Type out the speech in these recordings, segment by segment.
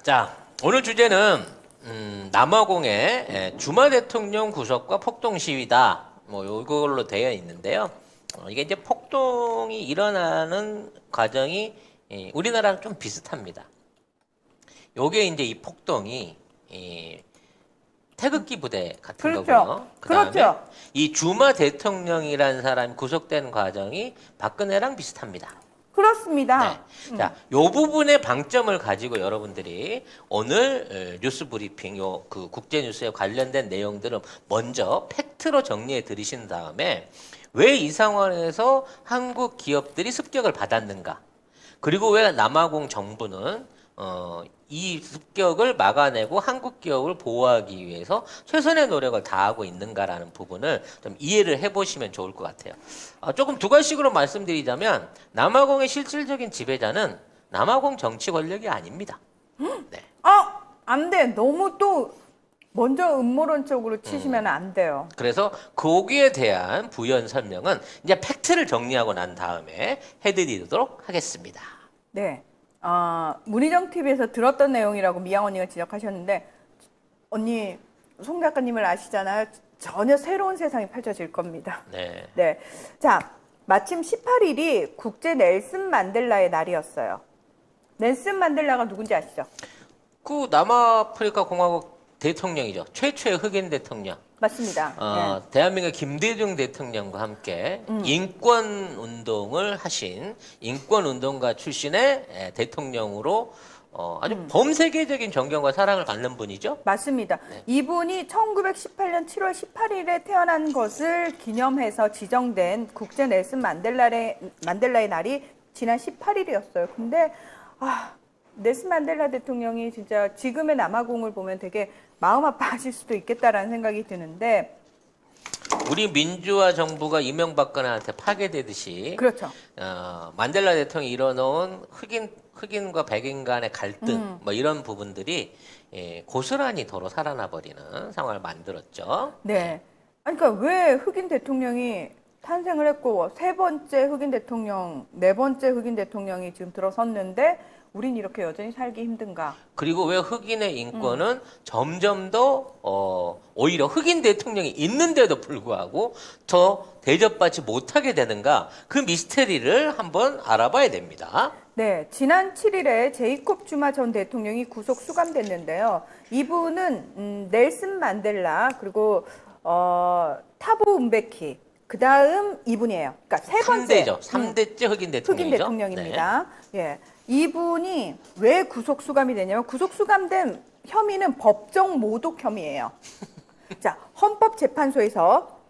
자, 오늘 주제는 남아공의 주마 대통령 구속과 폭동 시위다. 뭐 이걸로 되어 있는데요. 이게 이제 폭동이 일어나는 과정이 우리나라랑 좀 비슷합니다. 요게 이제 이 폭동이 태극기 부대 같은 그렇죠. 거고요. 그다음에 그렇죠. 이 주마 대통령이라는 사람이 구속된 과정이 박근혜랑 비슷합니다. 그렇습니다. 네. 자, 요 부분의 방점을 가지고 여러분들이 오늘 뉴스 브리핑 그 국제 뉴스에 관련된 내용들을 먼저 팩트로 정리해 드리신 다음에 왜 이 상황에서 한국 기업들이 습격을 받았는가? 그리고 왜 남아공 정부는 이 습격을 막아내고 한국 기업을 보호하기 위해서 최선의 노력을 다하고 있는가라는 부분을 좀 이해를 해보시면 좋을 것 같아요. 조금 두 가지식으로 말씀드리자면 남아공의 실질적인 지배자는 남아공 정치 권력이 아닙니다. 네. 안 돼. 너무 또 먼저 음모론적으로 치시면 안 돼요. 그래서 거기에 대한 부연 설명은 이제 팩트를 정리하고 난 다음에 해드리도록 하겠습니다. 네. 문희정 TV에서 들었던 내용이라고 미양 언니가 지적하셨는데, 언니, 송 작가님을 아시잖아요. 전혀 새로운 세상이 펼쳐질 겁니다. 네. 네. 자, 마침 18일이 국제 넬슨 만델라의 날이었어요. 넬슨 만델라가 누군지 아시죠? 그 남아프리카 공화국 대통령이죠. 최초의 흑인 대통령. 맞습니다. 네. 대한민국 김대중 대통령과 함께 인권 운동을 하신 인권 운동가 출신의 대통령으로 아주 범세계적인 존경과 사랑을 받는 분이죠. 맞습니다. 네. 이분이 1918년 7월 18일에 태어난 것을 기념해서 지정된 국제 넬슨 만델라의 날이 지난 18일이었어요. 근데 넬슨 만델라 대통령이 진짜 지금의 남아공을 보면 되게 마음 아파하실 수도 있겠다라는 생각이 드는데, 우리 민주화 정부가 이명박근혜한테 파괴되듯이 그렇죠. 만델라 대통령이 이뤄놓은 흑인과 백인 간의 갈등 뭐 이런 부분들이 고스란히 도로 살아나 버리는 상황을 만들었죠. 네. 아니, 그러니까 왜 흑인 대통령이 탄생을 했고 세 번째 흑인 대통령, 네 번째 흑인 대통령이 지금 들어섰는데 우린 이렇게 여전히 살기 힘든가? 그리고 왜 흑인의 인권은 점점 더 오히려 흑인 대통령이 있는데도 불구하고 더 대접받지 못하게 되는가? 그 미스테리를 한번 알아봐야 됩니다. 네, 지난 7일에 제이콥 주마 전 대통령이 구속 수감됐는데요. 이분은 넬슨 만델라 그리고 타보 움베키 그 다음 이분이에요. 그러니까 세 번째 3대죠. 3대째 흑인 대통령이죠. 흑인 대통령입니다. 예, 이분이 왜 구속 수감이 되냐면 구속 수감된 혐의는 법정 모독 혐의예요. 자, 헌법재판소에서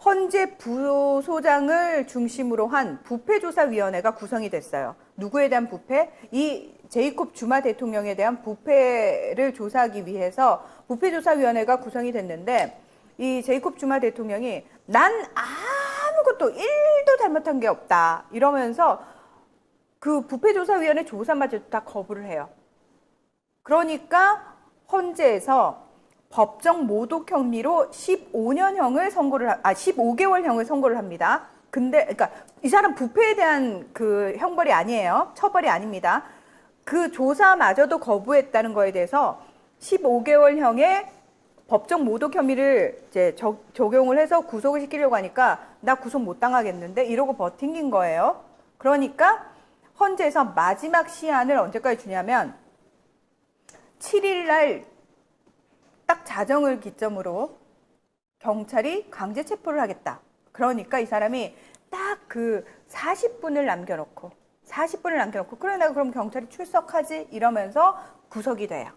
헌재 부소장을 중심으로 한 부패조사위원회가 구성이 됐어요. 누구에 대한 부패? 이 제이콥 주마 대통령에 대한 부패를 조사하기 위해서 부패조사위원회가 구성이 됐는데, 이 제이콥 주마 대통령이 난 아무것도 1도 잘못한 게 없다 이러면서 그 부패조사위원회 조사마저 다 거부를 해요. 그러니까 헌재에서 법정 모독 혐의로 15개월형을 선고를 합니다. 근데 그러니까 이 사람 부패에 대한 그 형벌이 아니에요. 처벌이 아닙니다. 그 조사마저도 거부했다는 거에 대해서 15개월형의 법정 모독 혐의를 이제 적용을 해서 구속을 시키려고 하니까 나 구속 못 당하겠는데 이러고 버틴긴 거예요. 그러니까 헌재에서 마지막 시한을 언제까지 주냐면 7일 날 딱 자정을 기점으로 경찰이 강제 체포를 하겠다. 그러니까 이 사람이 딱 그 40분을 남겨놓고 그래 내가 그럼 경찰이 출석하지 이러면서 구속이 돼요.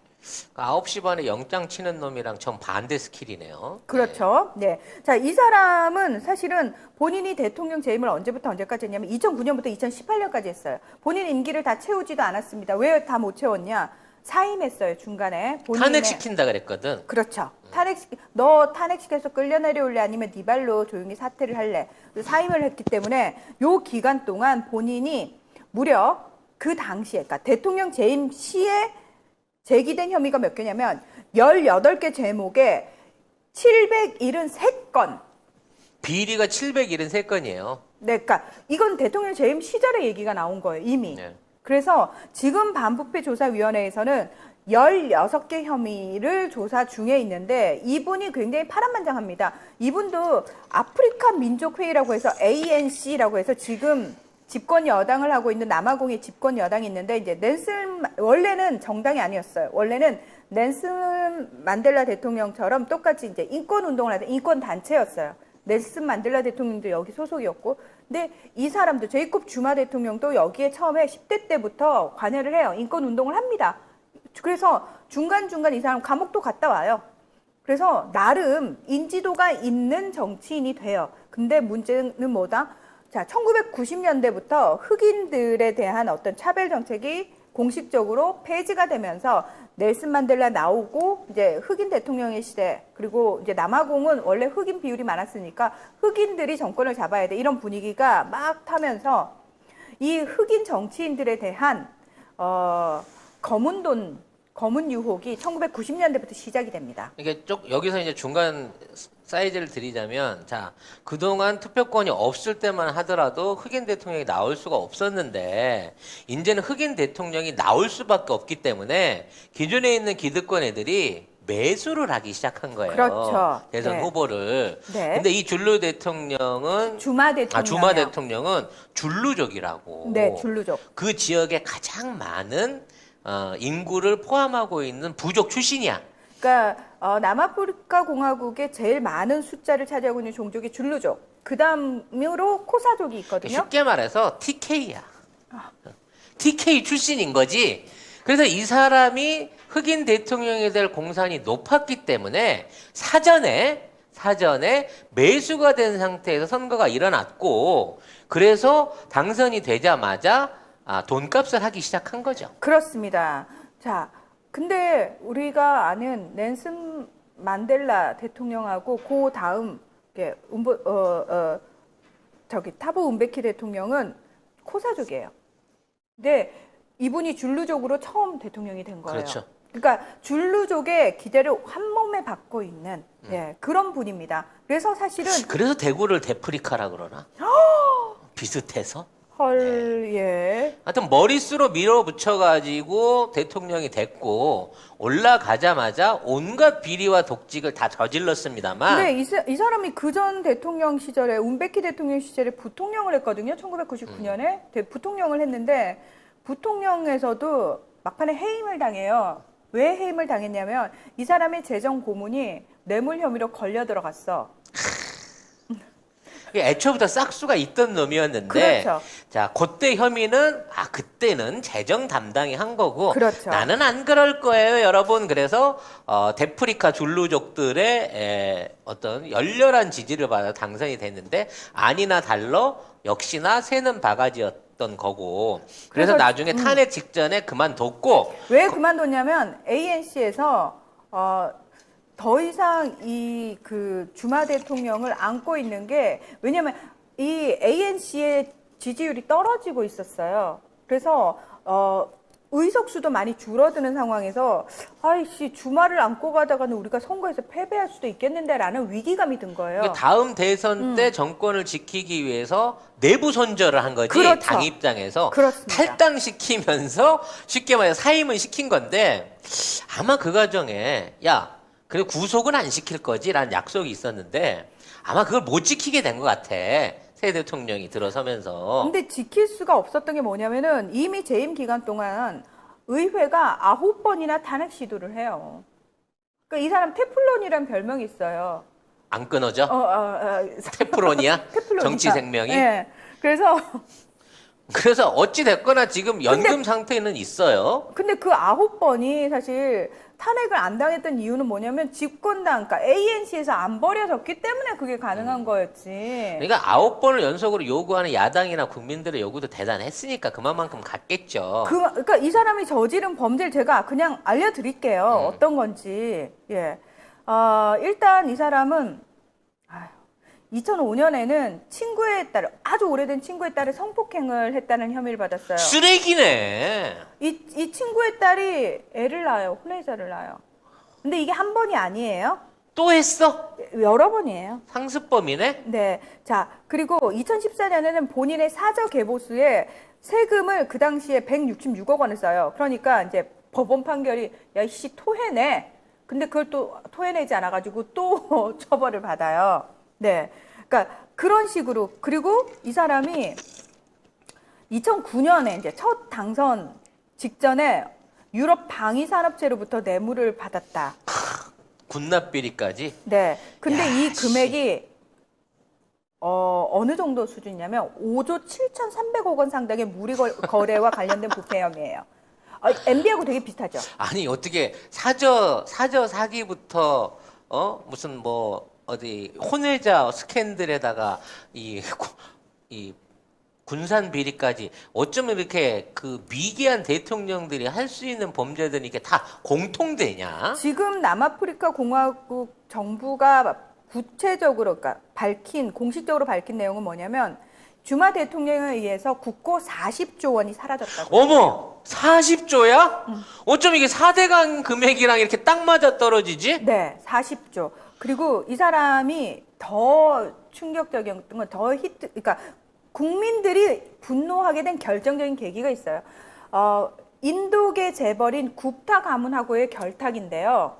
9시 반에 영장 치는 놈이랑 전 반대 스킬이네요. 그렇죠. 네. 자, 이 사람은 사실은 본인이 대통령 재임을 언제부터 언제까지 했냐면 2009년부터 2018년까지 했어요. 본인 임기를 다 채우지도 않았습니다. 왜 다 못 채웠냐? 사임했어요, 중간에. 탄핵시킨다 그랬거든. 그렇죠. 너 탄핵시켜서 끌려내려올래? 아니면 네 발로 조용히 사퇴를 할래? 사임을 했기 때문에 요 기간 동안 본인이 무려 그 당시에, 그러니까 대통령 재임 시에 제기된 혐의가 몇 개냐면 18개 제목에 773건. 비리가 773건이에요. 네, 그러니까 이건 대통령 재임 시절의 얘기가 나온 거예요, 이미. 네. 그래서 지금 반부패 조사위원회에서는 16개 혐의를 조사 중에 있는데 이분이 굉장히 파란만장합니다. 이분도 아프리카 민족회의라고 해서 ANC라고 해서 지금 집권 여당을 하고 있는 남아공의 집권 여당이 있는데 이제 원래는 정당이 아니었어요. 원래는 넬슨 만델라 대통령처럼 똑같이 이제 인권 운동을 하던 인권 단체였어요. 넬슨 만델라 대통령도 여기 소속이었고, 근데 이 사람도 제이콥 주마 대통령도 여기에 처음에 10대 때부터 관여를 해요. 인권 운동을 합니다. 그래서 중간중간 이 사람 감옥도 갔다 와요. 그래서 나름 인지도가 있는 정치인이 돼요. 근데 문제는 뭐다? 자, 1990년대부터 흑인들에 대한 어떤 차별 정책이 공식적으로 폐지가 되면서 넬슨 만델라 나오고 이제 흑인 대통령의 시대, 그리고 이제 남아공은 원래 흑인 비율이 많았으니까 흑인들이 정권을 잡아야 돼, 이런 분위기가 막 타면서 이 흑인 정치인들에 대한 검은 유혹이 1990년대부터 시작이 됩니다. 이게 여기서 이제 중간 사이즈를 드리자면, 자, 그동안 투표권이 없을 때만 하더라도 흑인 대통령이 나올 수가 없었는데, 이제는 흑인 대통령이 나올 수밖에 없기 때문에 기존에 있는 기득권 애들이 매수를 하기 시작한 거예요. 그렇죠. 대선 네. 후보를. 네. 근데 이 줄루 대통령은 주마 대통령. 주마 대통령은 줄루족이라고. 네, 줄루족. 그 지역에 가장 많은 인구를 포함하고 있는 부족 출신이야. 그러니까 남아프리카 공화국의 제일 많은 숫자를 차지하고 있는 종족이 줄루족. 그 다음으로 코사족이 있거든요. 쉽게 말해서 TK야. TK 출신인 거지. 그래서 이 사람이 흑인 대통령이 될 공산이 높았기 때문에 사전에 매수가 된 상태에서 선거가 일어났고, 그래서 당선이 되자마자 돈값을 하기 시작한 거죠. 그렇습니다. 자, 근데 우리가 아는 넬슨 만델라 대통령하고 그 다음 타보 은베키 대통령은 코사족이에요. 근데 이분이 줄루족으로 처음 대통령이 된 거예요. 그렇죠. 그러니까 줄루족의 기대를 한 몸에 받고 있는 그런 분입니다. 그래서 사실은 그래서 대구를 데프리카라 그러나? 비슷해서? 헐, 예. 하여튼 머릿수로 밀어붙여가지고 대통령이 됐고, 올라가자마자 온갖 비리와 독직을 다 저질렀습니다만. 근데 이 사람이 그전 대통령 시절에, 운베키 대통령 시절에 부통령을 했거든요. 1999년에 부통령을 했는데, 부통령에서도 막판에 해임을 당해요. 왜 해임을 당했냐면 이 사람의 재정 고문이 뇌물 혐의로 걸려 들어갔어. 애초부터 싹수가 있던 놈이었는데, 그렇죠. 자, 그때 혐의는 그때는 재정 담당이 한 거고, 그렇죠. 나는 안 그럴 거예요, 여러분. 그래서 데프리카 줄루족들의 어떤 열렬한 지지를 받아 당선이 됐는데, 아니나 달러 역시나 새는 바가지였던 거고, 그래서 나중에 탄핵 직전에 그만뒀고. 왜 그만뒀냐면 ANC에서 더 이상 이 주마 대통령을 안고 있는 게, 왜냐면 이 ANC의 지지율이 떨어지고 있었어요. 그래서 의석수도 많이 줄어드는 상황에서 아이씨, 주마를 안고 가다가는 우리가 선거에서 패배할 수도 있겠는데라는 위기감이 든 거예요. 다음 대선 때 정권을 지키기 위해서 내부 손절을 한 거지. 그렇죠. 당 입장에서 그렇습니다. 탈당시키면서 쉽게 말해 사임을 시킨 건데, 아마 그 과정에 그래 구속은 안 시킬 거지라는 약속이 있었는데 아마 그걸 못 지키게 된 것 같아. 새 대통령이 들어서면서. 근데 지킬 수가 없었던 게 뭐냐면은 이미 재임 기간 동안 의회가 9번이나 탄핵 시도를 해요. 그러니까 이 사람 테플론이라는 별명이 있어요. 안 끊어져? 테플론이야? 테프론이야? 정치 생명이? 네. 그래서 어찌 됐거나 지금 연금 상태는 있어요. 근데 그 9번이 사실 탄핵을 안 당했던 이유는 뭐냐면 집권당, 그러니까 ANC에서 안 버려졌기 때문에 그게 가능한 거였지. 그러니까 9번을 연속으로 요구하는 야당이나 국민들의 요구도 대단했으니까 그만큼 갔겠죠. 그러니까 이 사람이 저지른 범죄를 제가 그냥 알려드릴게요. 어떤 건지. 예. 일단 이 사람은 2005년에는 친구의 딸, 아주 오래된 친구의 딸을 성폭행을 했다는 혐의를 받았어요. 쓰레기네. 이 친구의 딸이 애를 낳아요. 혼외자를 낳아요. 근데 이게 한 번이 아니에요. 또 했어? 여러 번이에요. 상습범이네? 네. 자, 그리고 2014년에는 본인의 사저 계보수에 세금을 그 당시에 166억 원을 써요. 그러니까 이제 법원 판결이 야 이씨 토해내. 근데 그걸 또 토해내지 않아가지고 또 처벌을 받아요. 네, 그러니까 그런 식으로. 그리고 이 사람이 2009년에 이제 첫 당선 직전에 유럽 방위산업체로부터 뇌물을 받았다. 군납비리까지. 네, 근데 야, 이 금액이 어느 정도 수준이냐면 5조 7,300억 원 상당의 무리 거래와 관련된 부패 혐의예요. MB하고 되게 비슷하죠. 아니 어떻게 사저 사기부터 무슨 뭐 어디 혼외자 스캔들에다가 이 군산 비리까지 어쩌면 이렇게 그 미개한 대통령들이 할 수 있는 범죄들이 이게 다 공통되냐? 지금 남아프리카 공화국 정부가 구체적으로 그러니까 공식적으로 밝힌 내용은 뭐냐면 주마 대통령에 의해서 국고 40조 원이 사라졌다고. 어머, 40조야? 어쩜 이게 4대강 금액이랑 이렇게 딱 맞아 떨어지지? 네, 40조. 그리고 이 사람이 더 충격적이었던 건 그러니까 국민들이 분노하게 된 결정적인 계기가 있어요. 인도계 재벌인 굽타 가문하고의 결탁인데요.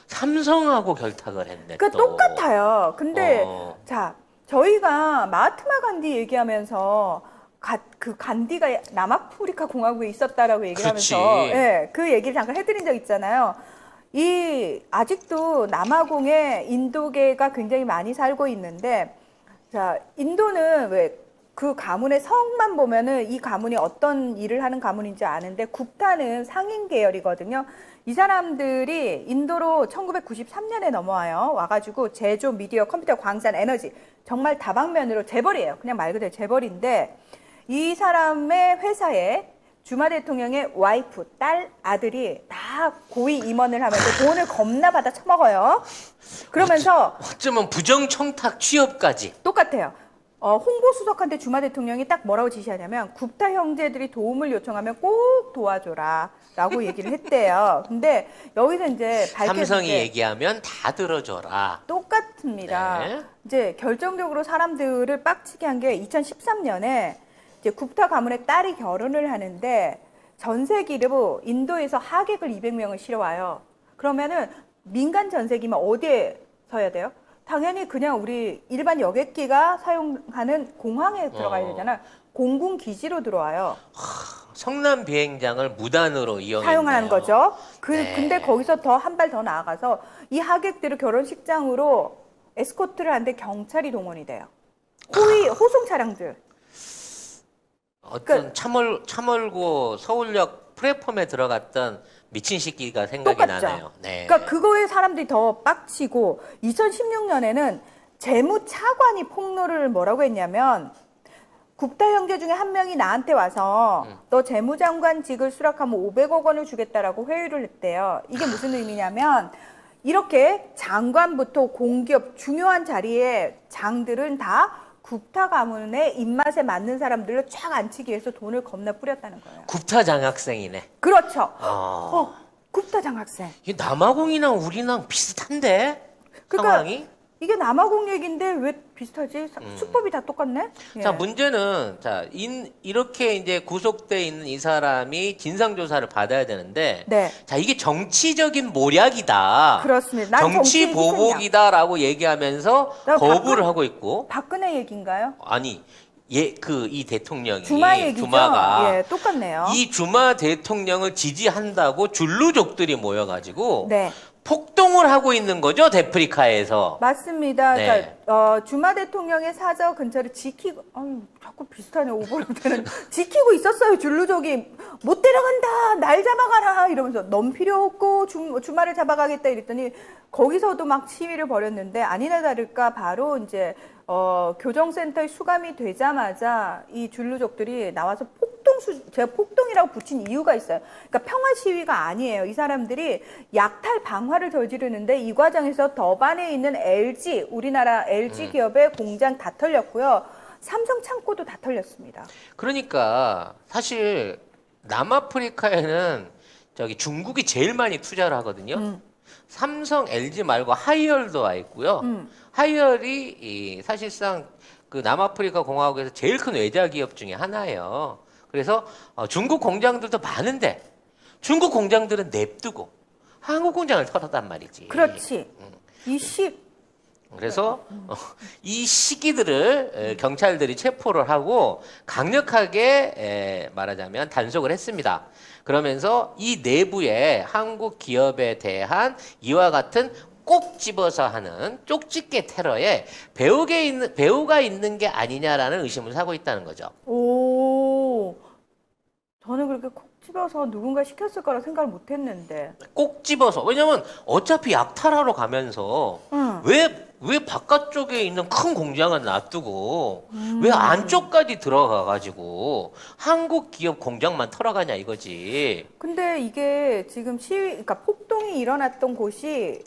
삼성하고 결탁을 했네. 그 또. 똑같아요. 근데 어. 자, 저희가 마하트마 간디 얘기하면서 그 간디가 남아프리카 공화국에 있었다라고 얘기를 그렇지. 하면서 예, 그 얘기를 잠깐 해드린 적 있잖아요. 아직도 남아공에 인도계가 굉장히 많이 살고 있는데, 자, 인도는 왜 그 가문의 성만 보면은 이 가문이 어떤 일을 하는 가문인지 아는데, 굽타는 상인 계열이거든요. 이 사람들이 인도로 1993년에 넘어와요. 와가지고 제조, 미디어, 컴퓨터, 광산, 에너지 정말 다방면으로 재벌이에요. 그냥 말 그대로 재벌인데, 이 사람의 회사에 주마 대통령의 와이프, 딸, 아들이 다 고위 임원을 하면서 돈을 겁나 받아 처먹어요. 그러면서 어쩌면 부정청탁 취업까지. 똑같아요. 홍보수석한테 주마 대통령이 딱 뭐라고 지시하냐면 굽타 형제들이 도움을 요청하면 꼭 도와줘라 라고 얘기를 했대요. 근데 여기서 이제 삼성이 밝혀진 게 얘기하면 다 들어줘라. 똑같습니다. 네. 이제 결정적으로 사람들을 빡치게 한 게 2013년에 이제 굽타 가문의 딸이 결혼을 하는데 전세기로 인도에서 하객을 200명을 실어와요. 그러면은 민간 전세기면 어디에 서야 돼요? 당연히 그냥 우리 일반 여객기가 사용하는 공항에 들어가야 되잖아. 공군 기지로 들어와요. 성남 비행장을 무단으로 이용했네요. 사용하는 거죠. 네. 근데 거기서 더 한 발 더 나아가서 이 하객들을 결혼식장으로 에스코트를 하는데 경찰이 동원이 돼요. 호송 차량들. 어떤 참얼고 서울역 플랫폼에 들어갔던 미친 새끼가 생각이 똑같죠. 나네요. 네. 그러니까 그거에 사람들이 더 빡치고 2016년에는 재무차관이 폭로를 뭐라고 했냐면 굽타 형제 중에 한 명이 나한테 와서 너 재무장관직을 수락하면 500억 원을 주겠다라고 회유를 했대요. 이게 무슨 의미냐면 이렇게 장관부터 공기업 중요한 자리에 장들은 다 굽타 가문의 입맛에 맞는 사람들로 쫙 앉히기 위해서 돈을 겁나 뿌렸다는 거예요. 굽타 장학생이네. 그렇죠. 아. 굽타 장학생. 이 남아공이랑 우리랑 비슷한데? 그러니까 상황이? 이게 남아공 얘기인데 왜 비슷하지? 수법이 다 똑같네? 예. 자, 문제는, 이렇게 이제 구속돼 있는 이 사람이 진상조사를 받아야 되는데, 네. 자, 이게 정치적인 모략이다. 그렇습니다. 난 정치 정치 희생이야. 보복이다라고 얘기하면서 나 거부를 하고 있고, 박근혜 얘기인가요? 아니, 이 대통령이, 주마 얘기죠? 주마가, 예, 똑같네요. 이 주마 대통령을 지지한다고 줄루족들이 모여가지고, 네. 폭동을 하고 있는 거죠, 데프리카에서. 맞습니다. 네. 그러니까 주마 대통령의 사저 근처를 지키고, 자꾸 비슷하네 오버랩되는 지키고 있었어요. 줄루족이 못 데려간다, 날 잡아가라 이러면서 넌 필요 없고 주마를 잡아가겠다 이랬더니 거기서도 막 시위를 벌였는데 아니나 다를까 바로 이제 교정센터에 수감이 되자마자 이 줄루족들이 나와서 제가 폭동이라고 붙인 이유가 있어요. 그러니까 평화 시위가 아니에요. 이 사람들이 약탈 방화를 저지르는데 이 과정에서 더반에 있는 LG, 우리나라 LG 기업의 공장 다 털렸고요. 삼성 창고도 다 털렸습니다. 그러니까 사실 남아프리카에는 중국이 제일 많이 투자를 하거든요. 삼성, LG 말고 하이얼도 와 있고요. 하이얼이 사실상 그 남아프리카 공화국에서 제일 큰 외자 기업 중에 하나예요. 그래서 중국 공장들도 많은데 중국 공장들은 냅두고 한국 공장을 털었단 말이지. 그렇지. 이 그래서 이 시기들을 경찰들이 체포를 하고 강력하게 말하자면 단속을 했습니다. 그러면서 이 내부에 한국 기업에 대한 이와 같은 꼭 집어서 하는 쪽집게 테러에 배후가 있는 게 아니냐라는 의심을 사고 있다는 거죠. 오, 저는 그렇게 콕 집어서 누군가 시켰을 거라 생각을 못 했는데. 꼭 집어서. 왜냐면 어차피 약탈하러 가면서 응. 왜 바깥쪽에 있는 큰 공장을 놔두고 왜 안쪽까지 들어가가지고 한국 기업 공장만 털어가냐 이거지. 근데 이게 지금 그러니까 폭동이 일어났던 곳이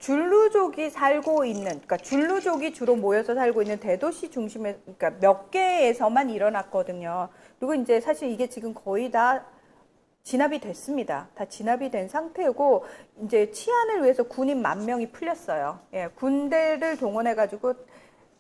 줄루족이 살고 있는, 그러니까 줄루족이 주로 모여서 살고 있는 대도시 중심에, 그러니까 몇 개에서만 일어났거든요. 그리고 이제 사실 이게 지금 거의 다 진압이 됐습니다. 다 진압이 된 상태고, 이제 치안을 위해서 군인 10,000명이 풀렸어요. 예, 군대를 동원해가지고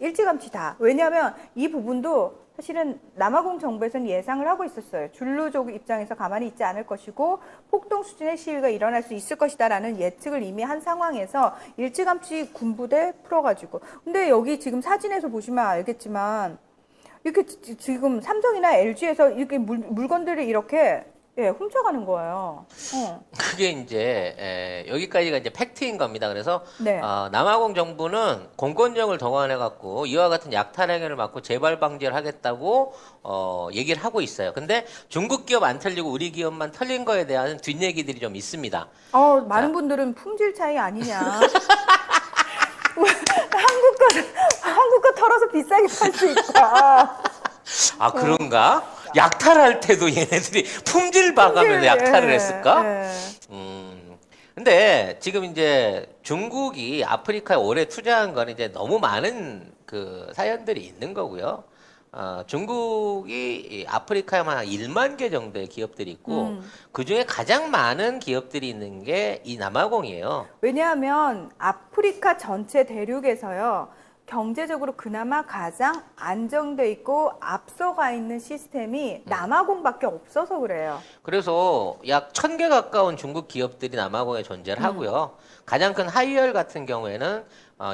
일찌감치 다. 왜냐하면 이 부분도 사실은 남아공 정부에서는 예상을 하고 있었어요. 줄루족 입장에서 가만히 있지 않을 것이고 폭동 수준의 시위가 일어날 수 있을 것이다라는 예측을 이미 한 상황에서 일찌감치 군부대 풀어가지고. 근데 여기 지금 사진에서 보시면 알겠지만 이렇게 지금 삼성이나 LG에서 이렇게 물건들을 이렇게 훔쳐가는 거예요. 그게 이제 여기까지가 이제 팩트인 겁니다. 그래서 네. 남아공 정부는 공권력을 동원해 갖고 이와 같은 약탈 행위를 막고 재발 방지를 하겠다고 얘기를 하고 있어요. 근데 중국 기업 안 털리고 우리 기업만 털린 거에 대한 뒷얘기들이 좀 있습니다. 많은 분들은 품질 차이 아니냐. 한국 거 털어서 비싸게 팔 수 있다. 아, 그런가? 약탈할 때도 얘네들이 품질 봐가면서 약탈을 했을까? 근데 지금 이제 중국이 아프리카에 오래 투자한 거는 이제 너무 많은 그 사연들이 있는 거고요. 중국이 이 아프리카에만 한 1만 개 정도의 기업들이 있고 그 중에 가장 많은 기업들이 있는 게 이 남아공이에요. 왜냐하면 아프리카 전체 대륙에서요. 경제적으로 그나마 가장 안정돼 있고 앞서가 있는 시스템이 남아공밖에 없어서 그래요. 그래서 약 1,000개 가까운 중국 기업들이 남아공에 존재를 하고요. 가장 큰 하이얼 같은 경우에는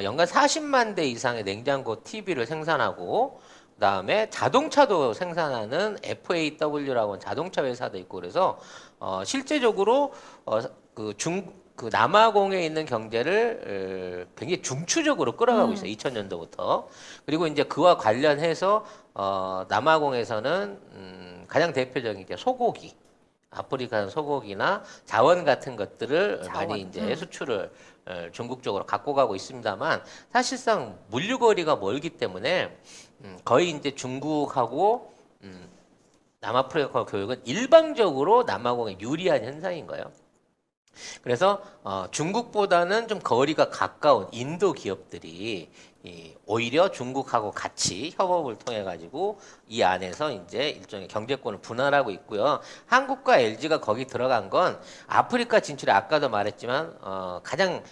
연간 40만 대 이상의 냉장고 TV를 생산하고 그다음에 자동차도 생산하는 FAW라고 하는 자동차 회사도 있고 그래서 실제적으로 그 남아공에 있는 경제를 굉장히 중추적으로 끌어가고 있어요. 2000년도부터. 그리고 이제 그와 관련해서 남아공에서는 가장 대표적인 게 소고기, 아프리카는 소고기나 자원 같은 것들을 많이 이제 수출을 중국 쪽으로 갖고 가고 있습니다만 사실상 물류거리가 멀기 때문에 거의 이제 중국하고 남아프리카 교육은 일방적으로 남아공에 유리한 현상인 거예요. 그래서 중국보다는 좀 거리가 가까운 인도 기업들이 오히려 중국하고 같이 협업을 통해 가지고 이 안에서 이제 일종의 경제권을 분할하고 있고요. 한국과 LG가 거기 들어간 건 아프리카 진출에 아까도 말했지만 가장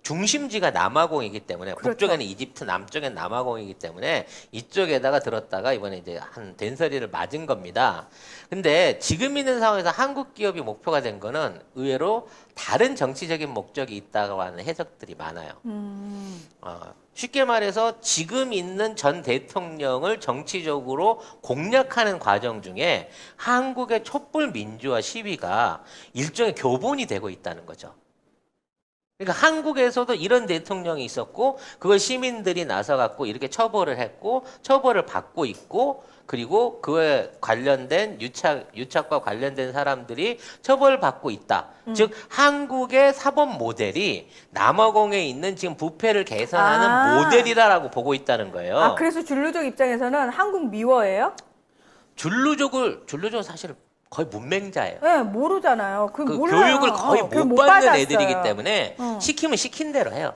중심지가 남아공이기 때문에 그렇죠. 북쪽에는 이집트, 남쪽엔 남아공이기 때문에 이쪽에다가 들었다가 이번에 이제 한 된서리를 맞은 겁니다. 근데 지금 있는 상황에서 한국 기업이 목표가 된 거는 의외로 다른 정치적인 목적이 있다고 하는 해석들이 많아요. 쉽게 말해서 지금 있는 전 대통령을 정치적으로 공략하는 과정 중에 한국의 촛불 민주화 시위가 일종의 교본이 되고 있다는 거죠. 그러니까 한국에서도 이런 대통령이 있었고 그걸 시민들이 나서 갖고 이렇게 처벌을 했고 처벌을 받고 있고 그리고 그에 관련된 유착과 관련된 사람들이 처벌받고 있다. 즉 한국의 사법 모델이 남아공에 있는 지금 부패를 개선하는 모델이다라고 보고 있다는 거예요. 그래서 줄루족 입장에서는 한국 미워해요? 줄루족은 사실 거의 문맹자예요. 네, 모르잖아요. 그 몰라요. 교육을 거의 그걸 못 받는 받았어요. 애들이기 때문에 시키면 시킨 대로 해요.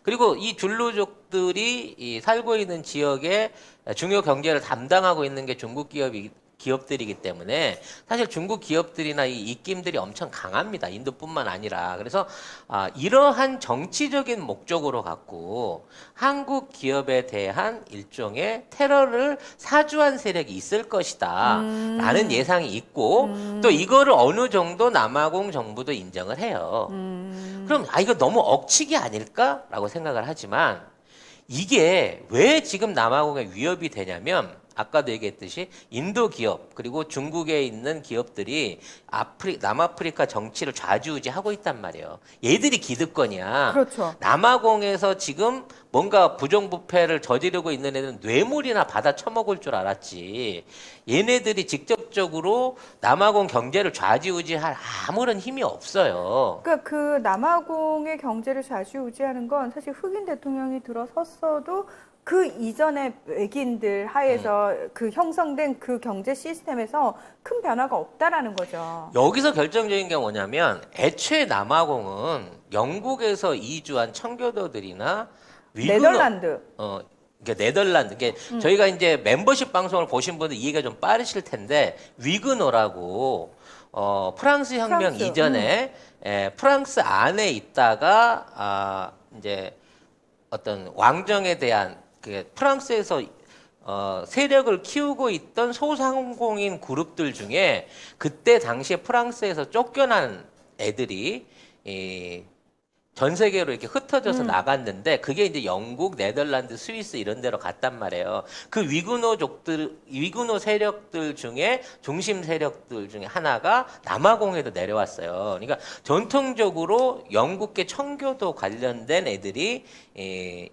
그리고 이 줄루족들이 살고 있는 지역에 중요 경제를 담당하고 있는 게 중국 기업이기 기업들이기 때문에 사실 중국 기업들이나 이 입김들이 엄청 강합니다. 인도뿐만 아니라. 그래서 이러한 정치적인 목적으로 갖고 한국 기업에 대한 일종의 테러를 사주한 세력이 있을 것이다 라는 예상이 있고 또 이거를 어느 정도 남아공 정부도 인정을 해요. 그럼 이거 너무 억측이 아닐까라고 생각을 하지만 이게 왜 지금 남아공에 위협이 되냐면 아까도 얘기했듯이 인도 기업 그리고 중국에 있는 기업들이 남아프리카 정치를 좌지우지하고 있단 말이에요. 얘들이 기득권이야. 그렇죠. 남아공에서 지금 뭔가 부정부패를 저지르고 있는 애들은 뇌물이나 받아 처먹을 줄 알았지. 얘네들이 직접적으로 남아공 경제를 좌지우지할 아무런 힘이 없어요. 그러니까 그 남아공의 경제를 좌지우지하는 건 사실 흑인 대통령이 들어섰어도 그 이전의 외계인들 하에서 그 형성된 그 경제 시스템에서 큰 변화가 없다라는 거죠. 여기서 결정적인 게 뭐냐면 애초에 남아공은 영국에서 이주한 청교도들이나 네덜란드. 그러니까 네덜란드. 저희가 이제 멤버십 방송을 보신 분들 이해가 좀 빠르실 텐데 위그노라고 프랑스 혁명 프랑스, 이전에 프랑스 안에 있다가 이제 어떤 왕정에 대한 프랑스에서 세력을 키우고 있던 소상공인 그룹들 중에 그때 당시에 프랑스에서 쫓겨난 애들이 전 세계로 이렇게 흩어져서 나갔는데 그게 이제 영국, 네덜란드, 스위스 이런 데로 갔단 말이에요. 그 위구노 세력들 중에 중심 세력들 중에 하나가 남아공에도 내려왔어요. 그러니까 전통적으로 영국계 청교도 관련된 애들이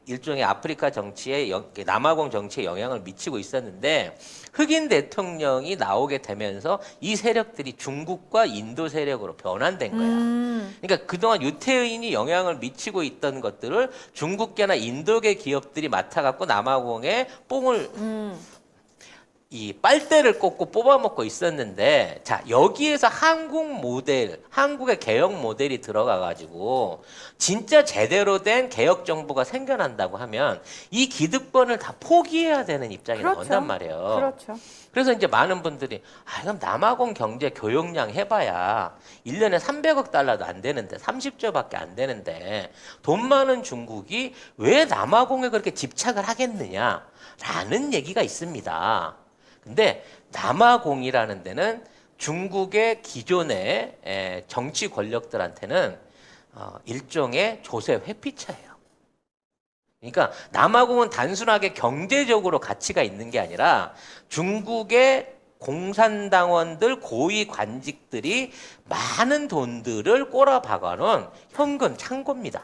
일종의 아프리카 정치에 남아공 정치에 영향을 미치고 있었는데 흑인 대통령이 나오게 되면서 이 세력들이 중국과 인도 세력으로 변환된 거야. 그러니까 그동안 유태인이 영향을 미치고 있던 것들을 중국계나 인도계 기업들이 맡아갖고 남아공에 뽕을 이 빨대를 꽂고 뽑아먹고 있었는데 자 여기에서 한국의 개혁 모델이 들어가가지고 진짜 제대로 된 개혁 정부가 생겨난다고 하면 이 기득권을 다 포기해야 되는 입장이 그렇죠. 나온단 말이에요. 그렇죠. 그래서 이제 많은 분들이 그럼 남아공 경제 교역량 해봐야 1년에 300억 달러도 안 되는데 30조밖에 안 되는데 돈 많은 중국이 왜 남아공에 그렇게 집착을 하겠느냐라는 얘기가 있습니다. 근데 남아공이라는 데는 중국의 기존의 정치 권력들한테는 일종의 조세 회피처예요. 그러니까 남아공은 단순하게 경제적으로 가치가 있는 게 아니라 중국의 공산당원들 고위 관직들이 많은 돈들을 꼬라박아놓은 현금 창고입니다.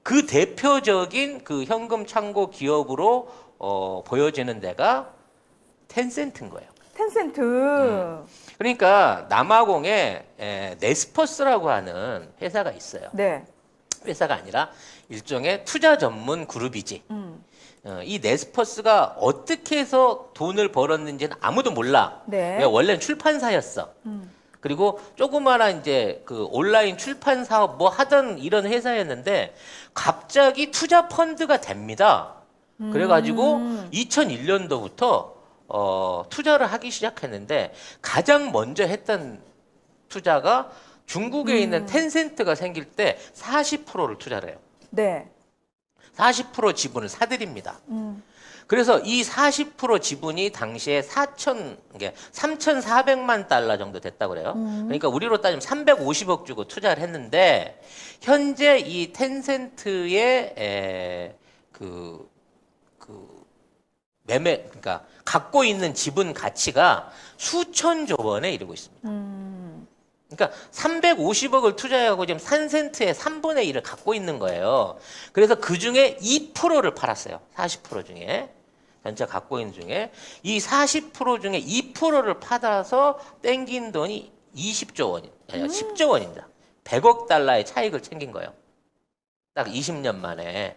그 대표적인 그 현금 창고 기업으로 보여지는 데가 텐센트인 거예요. 텐센트. 그러니까 남아공에 네스퍼스라고 하는 회사가 있어요. 네. 회사가 아니라 일종의 투자 전문 그룹이지. 이 네스퍼스가 어떻게 해서 돈을 벌었는지는 아무도 몰라. 네. 왜 원래는 출판사였어. 그리고 조그마한 이제 그 온라인 출판 사업 뭐 하던 이런 회사였는데 갑자기 투자 펀드가 됩니다. 그래가지고 2001년도부터 투자를 하기 시작했는데 가장 먼저 했던 투자가 중국에 있는 텐센트가 생길 때 40%를 투자를 해요. 네. 40% 지분을 사들입니다. 그래서 이 40% 지분이 당시에 3,400만 달러 정도 됐다고 그래요. 그러니까 우리로 따지면 350억 주고 투자를 했는데 현재 이 텐센트의 그러니까 갖고 있는 지분 가치가 수천조 원에 이르고 있습니다. 그러니까 350억을 투자하고 지금 텐센트의 3분의 1을 갖고 있는 거예요. 그래서 그 중에 2%를 팔았어요. 40% 중에. 전체 갖고 있는 중에. 이 40% 중에 2%를 받아서 땡긴 돈이 20조 원이, 아니 10조 원입니다. 100억 달러의 차익을 챙긴 거예요. 딱 20년 만에.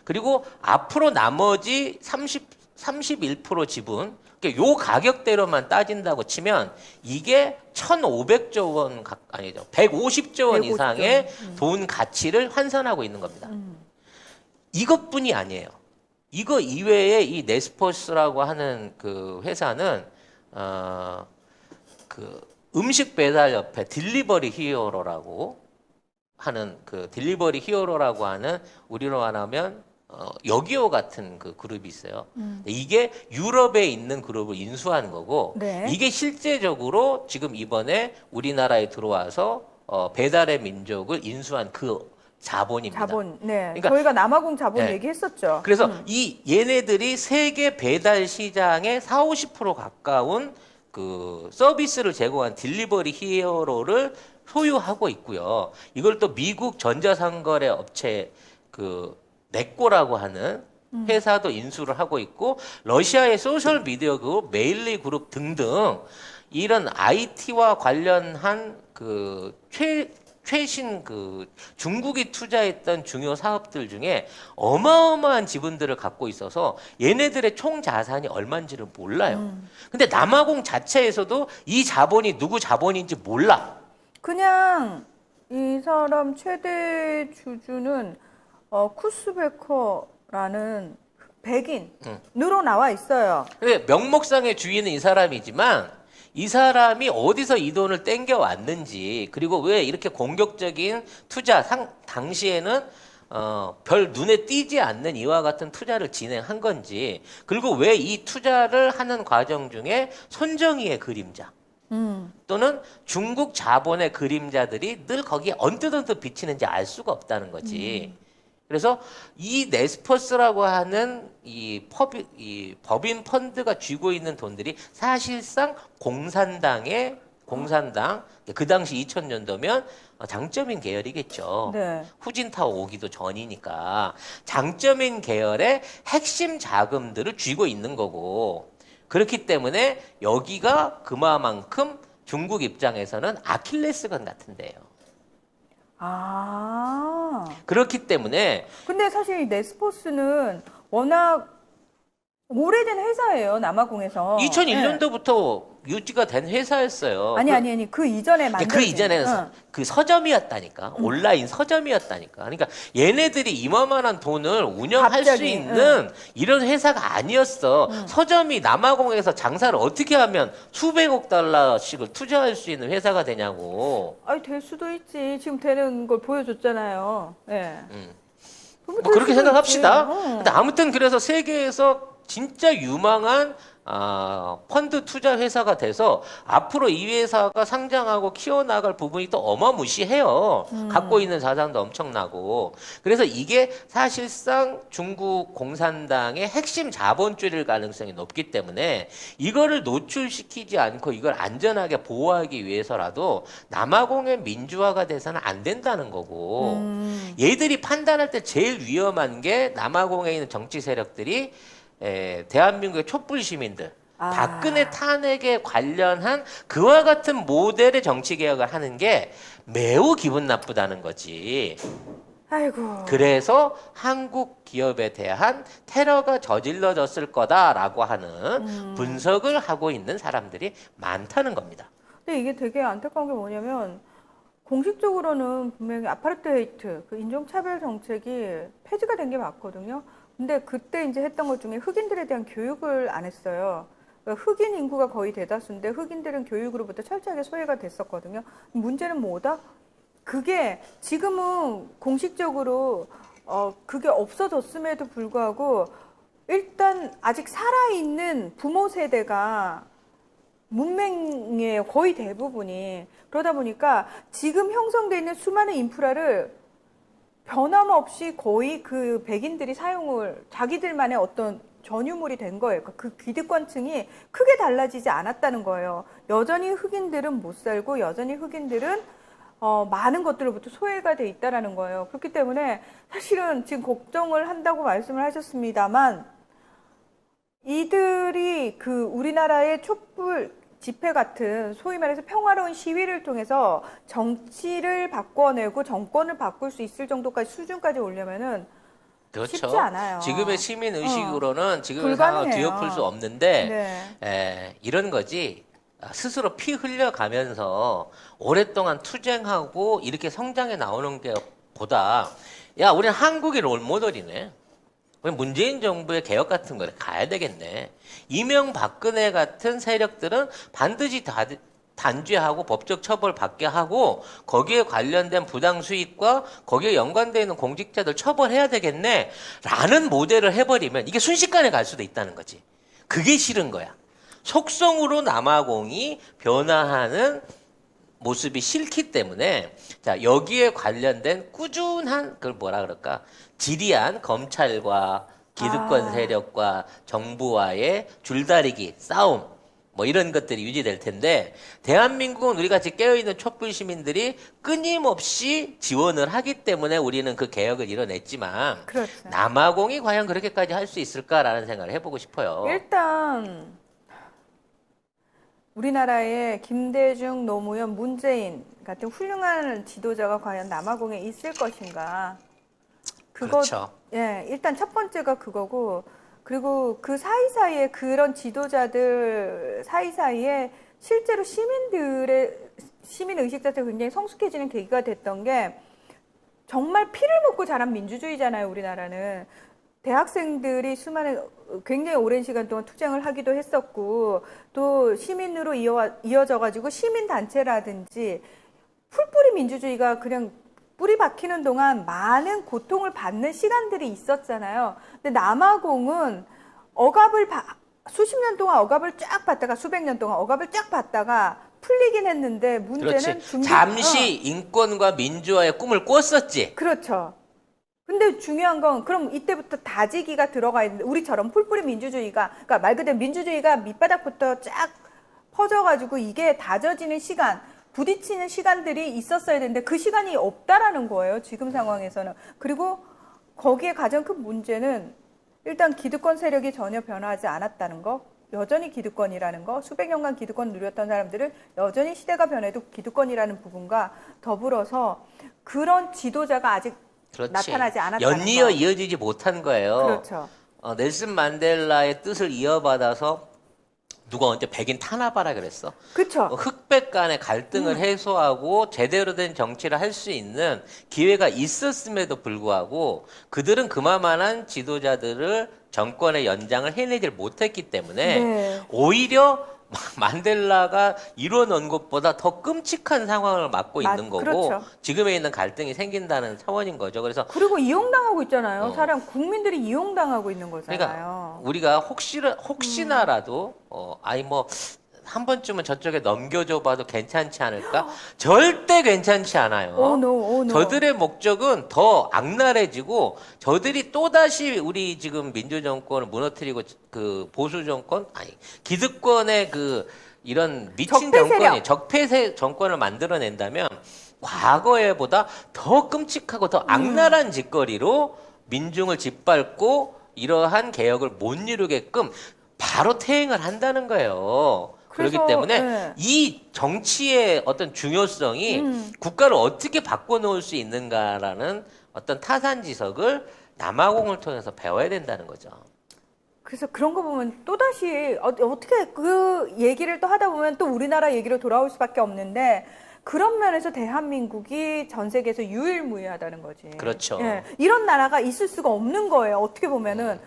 그리고 앞으로 나머지 31% 지분, 요 가격대로만 따진다고 치면 이게 1,500조 원, 아니죠. 150조 원 이상의 돈 가치를 환산하고 있는 겁니다. 이것뿐이 아니에요. 이거 이외에 이 네스퍼스라고 하는 그 회사는 그 음식 배달 옆에 딜리버리 히어로라고 하는 그 딜리버리 히어로라고 하는 우리로 말하면 여기오 같은 그 그룹이 있어요. 이게 유럽에 있는 그룹을 인수한 거고 네. 이게 실제적으로 지금 이번에 우리나라에 들어와서 배달의 민족을 인수한 그 자본입니다. 자본. 네. 그러니까 저희가 남아공 자본 네. 얘기했었죠. 그래서 이 얘네들이 세계 배달 시장의 40~50% 가까운 그 서비스를 제공한 딜리버리 히어로를 소유하고 있고요. 이걸 또 미국 전자상거래 업체 그 네꼬라고 하는 회사도 인수를 하고 있고 러시아의 소셜 미디어 그룹 메일리 그룹 등등 이런 IT와 관련한 그 최신 그 중국이 투자했던 중요 사업들 중에 어마어마한 지분들을 갖고 있어서 얘네들의 총 자산이 얼마인지를 몰라요. 근데 남아공 자체에서도 이 자본이 누구 자본인지 몰라. 그냥 이 사람 최대 주주는 쿠스베커라는 백인으로 나와 있어요. 근데 명목상의 주인은 이 사람이지만 이 사람이 어디서 이 돈을 땡겨 왔는지 그리고 왜 이렇게 공격적인 투자 당시에는 별 눈에 띄지 않는 이와 같은 투자를 진행한 건지 그리고 왜 이 투자를 하는 과정 중에 손정희의 그림자 또는 중국 자본의 그림자들이 늘 거기에 언뜻언뜻 비치는지 알 수가 없다는 거지. 그래서 이 네스퍼스라고 하는 이 법인 펀드가 쥐고 있는 돈들이 사실상 공산당 그 당시 2000년도면 장점인 계열이겠죠. 네. 후진타오 오기도 전이니까 장점인 계열의 핵심 자금들을 쥐고 있는 거고 그렇기 때문에 여기가 그만큼 중국 입장에서는 아킬레스건 같은데요. 아. 그렇기 때문에 근데 사실 이 네스포스는 워낙 오래된 회사예요, 남아공에서. 2001년도부터 유지가 된 회사였어요. 아니. 그 이전에 만든. 그 이전에는 그 서점이었다니까. 온라인 서점이었다니까. 그러니까 얘네들이 이만한 돈을 운영할 수 갑자기, 있는 이런 회사가 아니었어. 서점이 남아공에서 장사를 어떻게 하면 수백억 달러씩을 투자할 수 있는 회사가 되냐고. 아니, 될 수도 있지. 지금 되는 걸 보여줬잖아요. 예. 뭐 그렇게 생각합시다. 있지. 근데 아무튼 그래서 세계에서 진짜 유망한 펀드 투자 회사가 돼서 앞으로 이 회사가 상장하고 키워나갈 부분이 또 어마무시해요. 갖고 있는 자산도 엄청나고. 그래서 이게 사실상 중국 공산당의 핵심 자본주의일 가능성이 높기 때문에 이거를 노출시키지 않고 이걸 안전하게 보호하기 위해서라도 남아공의 민주화가 돼서는 안 된다는 거고 얘들이 판단할 때 제일 위험한 게 남아공에 있는 정치 세력들이 대한민국의 촛불 시민들 박근혜 탄핵에 관련한 그와 같은 모델의 정치 개혁을 하는 게 매우 기분 나쁘다는 거지. 아이고. 그래서 한국 기업에 대한 테러가 저질러졌을 거다라고 하는 분석을 하고 있는 사람들이 많다는 겁니다. 근데 이게 되게 안타까운 게 뭐냐면 공식적으로는 분명히 아파르테이트, 그 인종차별 정책이 폐지가 된 게 맞거든요. 근데 그때 이제 했던 것 중에 흑인들에 대한 교육을 안 했어요. 그러니까 흑인 인구가 거의 대다수인데 흑인들은 교육으로부터 철저하게 소외가 됐었거든요. 문제는 뭐다? 그게 지금은 공식적으로 그게 없어졌음에도 불구하고 일단 아직 살아있는 부모 세대가 문맹의 거의 대부분이 그러다 보니까 지금 형성되어 있는 수많은 인프라를 변함없이 거의 그 백인들이 사용을 자기들만의 어떤 전유물이 된 거예요. 그 기득권층이 크게 달라지지 않았다는 거예요. 여전히 흑인들은 못 살고 여전히 흑인들은 많은 것들로부터 소외가 돼 있다라는 거예요. 그렇기 때문에 사실은 지금 걱정을 한다고 말씀을 하셨습니다만 이들이 그 우리나라의 촛불 집회 같은 소위 말해서 평화로운 시위를 통해서 정치를 바꿔내고 정권을 바꿀 수 있을 정도까지 수준까지 오려면은 그렇죠. 쉽지 않아요. 지금의 시민 의식으로는 지금의 상황을 불가능해요. 뒤엎을 수 없는데 네. 이런 거지. 스스로 피 흘려가면서 오랫동안 투쟁하고 이렇게 성장해 나오는 게 보다 야 우리는 한국이 롤모델이네. 그럼 문재인 정부의 개혁 같은 거를 가야 되겠네. 이명박근혜 같은 세력들은 반드시 단죄하고 법적 처벌 받게 하고 거기에 관련된 부당 수익과 거기에 연관되어 있는 공직자들 처벌해야 되겠네 라는 모델을 해버리면 이게 순식간에 갈 수도 있다는 거지. 그게 싫은 거야. 속성으로 남아공이 변화하는 모습이 싫기 때문에 자 여기에 관련된 꾸준한 그걸 뭐라 그럴까 지리한 검찰과 기득권 세력과 정부와의 줄다리기 싸움 뭐 이런 것들이 유지될 텐데 대한민국은 우리 같이 깨어있는 촛불 시민들이 끊임없이 지원을 하기 때문에 우리는 그 개혁을 이뤄냈지만 그렇죠. 남아공이 과연 그렇게까지 할 수 있을까라는 생각을 해보고 싶어요. 일단 우리나라에 김대중, 노무현, 문재인 같은 훌륭한 지도자가 과연 남아공에 있을 것인가? 그렇죠. 예, 일단 첫 번째가 그거고, 그리고 그 사이사이에 그런 지도자들 사이사이에 실제로 시민 의식 자체가 굉장히 성숙해지는 계기가 됐던 게 정말 피를 먹고 자란 민주주의잖아요, 우리나라는. 대학생들이 굉장히 오랜 시간 동안 투쟁을 하기도 했었고, 또 시민으로 이어져가지고 시민단체라든지 풀뿌리 민주주의가 그냥 뿌리 박히는 동안 많은 고통을 받는 시간들이 있었잖아요. 근데 남아공은 수십 년 동안 억압을 쫙 받다가 수백 년 동안 억압을 쫙 받다가 풀리긴 했는데 문제는 잠시 인권과 민주화의 꿈을 꿨었지. 그렇죠. 근데 중요한 건 그럼 이때부터 다지기가 들어가 있는데 우리처럼 풀뿌리 민주주의가 그러니까 말 그대로 민주주의가 밑바닥부터 쫙 퍼져가지고 이게 다져지는 시간 부딪히는 시간들이 있었어야 되는데 그 시간이 없다라는 거예요. 지금 상황에서는. 그리고 거기에 가장 큰 문제는 일단 기득권 세력이 전혀 변화하지 않았다는 거. 여전히 기득권이라는 거. 수백 년간 기득권을 누렸던 사람들은 여전히 시대가 변해도 기득권이라는 부분과 더불어서 그런 지도자가 아직 그렇지. 나타나지 않았다는 연이어 거. 이어지지 못한 거예요. 그렇죠. 넬슨 만델라의 뜻을 이어받아서 누가 언제 백인 타나바라 그랬어? 그렇죠. 흑백 간의 갈등을 해소하고 제대로 된 정치를 할 수 있는 기회가 있었음에도 불구하고 그들은 그만한 지도자들을 정권의 연장을 해내질 못했기 때문에 네. 오히려 만델라가 이뤄놓은 것보다 더 끔찍한 상황을 맞고 있는 거고 그렇죠. 지금에 있는 갈등이 생긴다는 차원인 거죠. 그래서 그리고 이용당하고 있잖아요. 국민들이 이용당하고 있는 거잖아요. 그러니까 우리가 혹시나라도 한 번쯤은 저쪽에 넘겨줘봐도 괜찮지 않을까? 절대 괜찮지 않아요. Oh no, oh no. 저들의 목적은 더 악랄해지고 저들이 또다시 우리 지금 민주정권을 무너뜨리고 그 보수정권 기득권의 그 이런 미친 정권이 적폐 정권을 만들어낸다면 과거에보다 더 끔찍하고 더 악랄한 짓거리로 민중을 짓밟고 이러한 개혁을 못 이루게끔 바로 퇴행을 한다는 거예요. 그렇기 때문에 네. 이 정치의 어떤 중요성이 국가를 어떻게 바꿔놓을 수 있는가라는 어떤 타산지석을 남아공을 통해서 배워야 된다는 거죠. 그래서 그런 거 보면 또다시 어떻게 그 얘기를 또 하다 보면 또 우리나라 얘기로 돌아올 수밖에 없는데 그런 면에서 대한민국이 전 세계에서 유일무이하다는 거지. 그렇죠. 예, 이런 나라가 있을 수가 없는 거예요. 어떻게 보면은.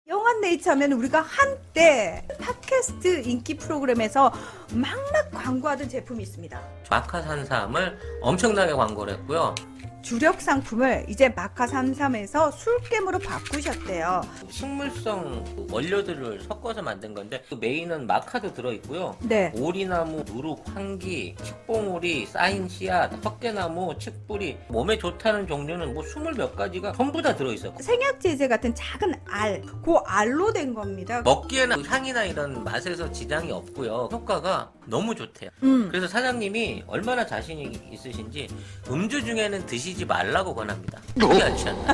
영한네이처 하면 우리가 한때 팟캐스트 인기 프로그램에서 막막 광고하던 제품이 있습니다. 마카산삼을 엄청나게 광고를 했고요. 주력 상품을 이제 마카 33에서 술겜으로 바꾸셨대요. 식물성 원료들을 섞어서 만든 건데 그 메인은 마카도 들어있고요. 네. 오리나무, 누룩, 황기, 칡봉오리, 쌓인 씨앗, 헛개나무, 칡뿌리 몸에 좋다는 종류는 뭐 20몇 가지가 전부 다 들어있어요. 생약제제 같은 작은 알, 그 알로 된 겁니다. 먹기에는 향이나 이런 맛에서 지장이 없고요. 효과가 너무 좋대요. 그래서 사장님이 얼마나 자신이 있으신지 음주 중에는 드시지 말라고 권합니다. 그게 않잖아요.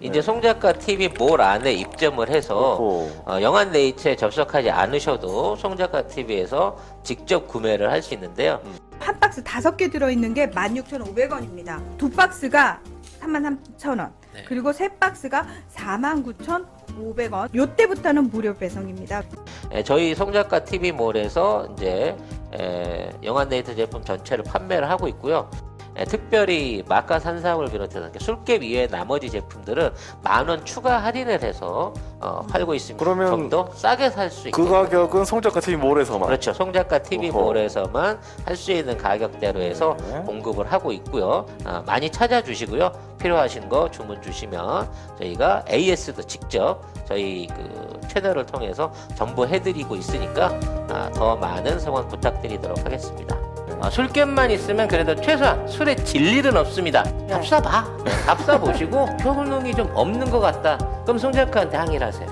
이제 송작가 TV 몰 안에 입점을 해서 영한네이처에 접속하지 않으셔도 송작가 TV에서 직접 구매를 할 수 있는데요. 한 박스 5개 들어있는 게 16,500원입니다. 두 박스가 33,000원. 네. 그리고 세 박스가 49,500원. 요때부터는 무료 배송입니다. 저희 송작가 TV몰에서 이제 영한네이처 제품 전체를 판매를 하고 있고요. 특별히 마카 산삼을 비롯해서 술깨 이외의 나머지 제품들은 10,000원 추가 할인을 해서 팔고 있습니다. 그러면 좀 더 싸게 살 수 있게. 그 가격은 송작가 TV 몰에서만. 그렇죠. 송작가 TV몰에서만 할 수 있는 가격대로 해서 네. 공급을 하고 있고요. 많이 찾아주시고요. 필요하신 거 주문 주시면 저희가 AS도 직접 저희 그 채널을 통해서 정보해드리고 있으니까 더 많은 성원 부탁드리도록 하겠습니다. 술겜만 있으면 그래도 최소한 술에 질 일은 없습니다. 답사봐. 답사보시고 효능이 좀 없는 것 같다. 그럼 송작가한테 항의를 하세요.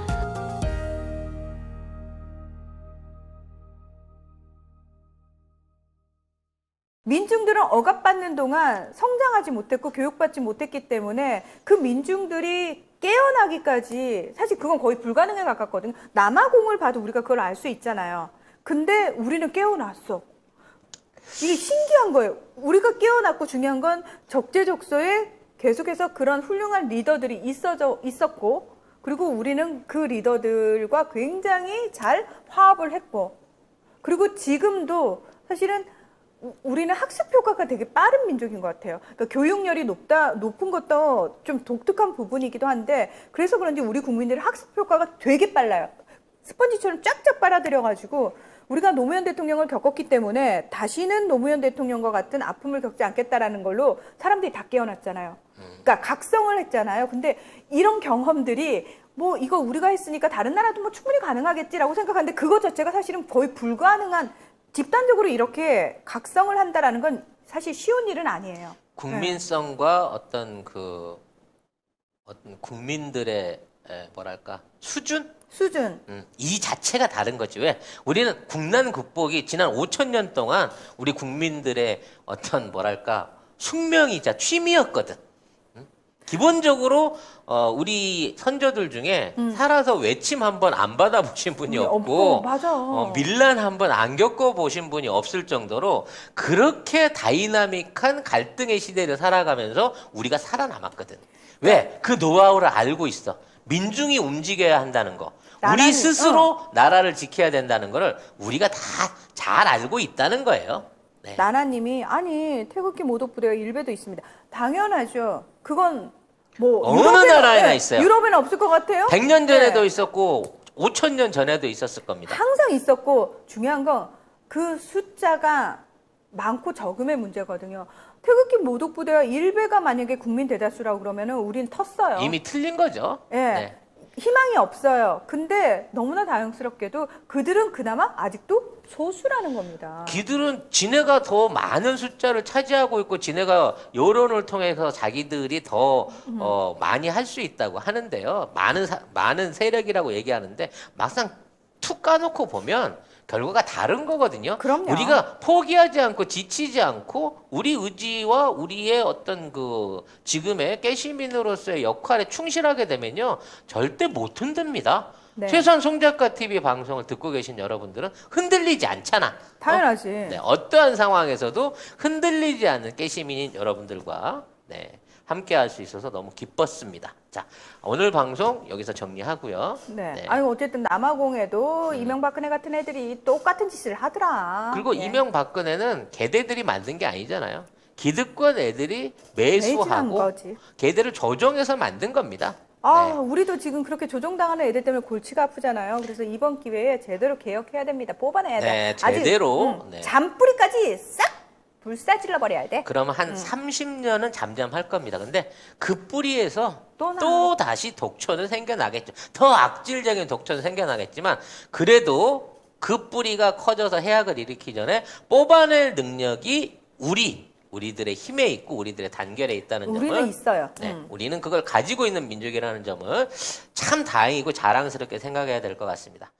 민중들은 억압받는 동안 성장하지 못했고 교육받지 못했기 때문에 그 민중들이 깨어나기까지 사실 그건 거의 불가능에 가깝거든요. 남아공을 봐도 우리가 그걸 알 수 있잖아요. 근데 우리는 깨어났어. 이게 신기한 거예요. 우리가 깨어났고 중요한 건 적재적소에 계속해서 그런 훌륭한 리더들이 있었고 그리고 우리는 그 리더들과 굉장히 잘 화합을 했고 그리고 지금도 사실은 우리는 학습 효과가 되게 빠른 민족인 것 같아요. 그러니까 교육열이 높은 것도 좀 독특한 부분이기도 한데 그래서 그런지 우리 국민들의 학습 효과가 되게 빨라요. 스펀지처럼 쫙쫙 빨아들여가지고 우리가 노무현 대통령을 겪었기 때문에 다시는 노무현 대통령과 같은 아픔을 겪지 않겠다라는 걸로 사람들이 다 깨어났잖아요. 그러니까 각성을 했잖아요. 근데 이런 경험들이 뭐 이거 우리가 했으니까 다른 나라도 뭐 충분히 가능하겠지라고 생각하는데 그것 자체가 사실은 거의 불가능한 집단적으로 이렇게 각성을 한다라는 건 사실 쉬운 일은 아니에요. 국민성과 어떤 국민들의 뭐랄까 수준? 이 자체가 다른 거지. 왜? 우리는 국난 극복이 지난 5,000년 동안 우리 국민들의 어떤 뭐랄까 숙명이자 취미였거든. 기본적으로 우리 선조들 중에 살아서 외침 한번 안 받아보신 분이 없고 맞아. 밀란 한번 안 겪어보신 분이 없을 정도로 그렇게 다이나믹한 갈등의 시대를 살아가면서 우리가 살아남았거든. 왜? 그 노하우를 알고 있어. 민중이 움직여야 한다는 거. 우리 스스로 나라를 지켜야 된다는 거를 우리가 다 잘 알고 있다는 거예요. 네. 나나님이 아니 태극기 모독부대가 일베도 있습니다. 당연하죠. 그건 뭐 어느 나라에나 있어요. 유럽에는 없을 것 같아요. 100년 전에도 있었고 5,000년 전에도 있었을 겁니다. 항상 있었고 중요한 건 그 숫자가 많고 적음의 문제거든요. 태극기 모독부대가 일베가 만약에 국민 대다수라고 그러면은 우린 텄어요. 이미 틀린 거죠. 예. 네. 희망이 없어요. 근데 너무나 다행스럽게도 그들은 그나마 아직도 소수라는 겁니다. 기들은 지네가 더 많은 숫자를 차지하고 있고 지네가 여론을 통해서 자기들이 더 많이 할 수 있다고 하는데요. 많은 세력이라고 얘기하는데 막상 툭 까놓고 보면 결과가 다른 거거든요. 그럼요. 우리가 포기하지 않고 지치지 않고 우리 의지와 우리의 어떤 그 지금의 깨시민으로서의 역할에 충실하게 되면요. 절대 못 흔듭니다. 네. 최소한 송작가 TV 방송을 듣고 계신 여러분들은 흔들리지 않잖아. 당연하지. 네, 어떠한 상황에서도 흔들리지 않는 깨시민인 여러분들과 함께 할 수 있어서 너무 기뻤습니다. 자, 오늘 방송 여기서 정리하고요. 네. 아니 어쨌든 남아공에도 이명박근혜 같은 애들이 똑같은 짓을 하더라. 그리고 예. 이명박근혜는 걔네들이 만든 게 아니잖아요. 기득권 애들이 매진한 매수하고 거지. 걔들을 조정해서 만든 겁니다. 아, 네. 우리도 지금 그렇게 조종당하는 애들 때문에 골치가 아프잖아요. 그래서 이번 기회에 제대로 개혁해야 됩니다. 뽑아내야 돼. 네, 제대로. 네. 잔뿌리까지 싹 불사질러 버려야 돼. 그러면 한 30년은 잠잠할 겁니다. 근데 그 뿌리에서 또 나. 또 다시 독초는 생겨나겠죠. 더 악질적인 독초는 생겨나겠지만 그래도 그 뿌리가 커져서 해악을 일으키기 전에 뽑아낼 능력이 우리들의 힘에 있고 우리들의 단결에 있다는 점을 우리는 있어요. 네, 우리는 그걸 가지고 있는 민족이라는 점을 참 다행이고 자랑스럽게 생각해야 될 것 같습니다.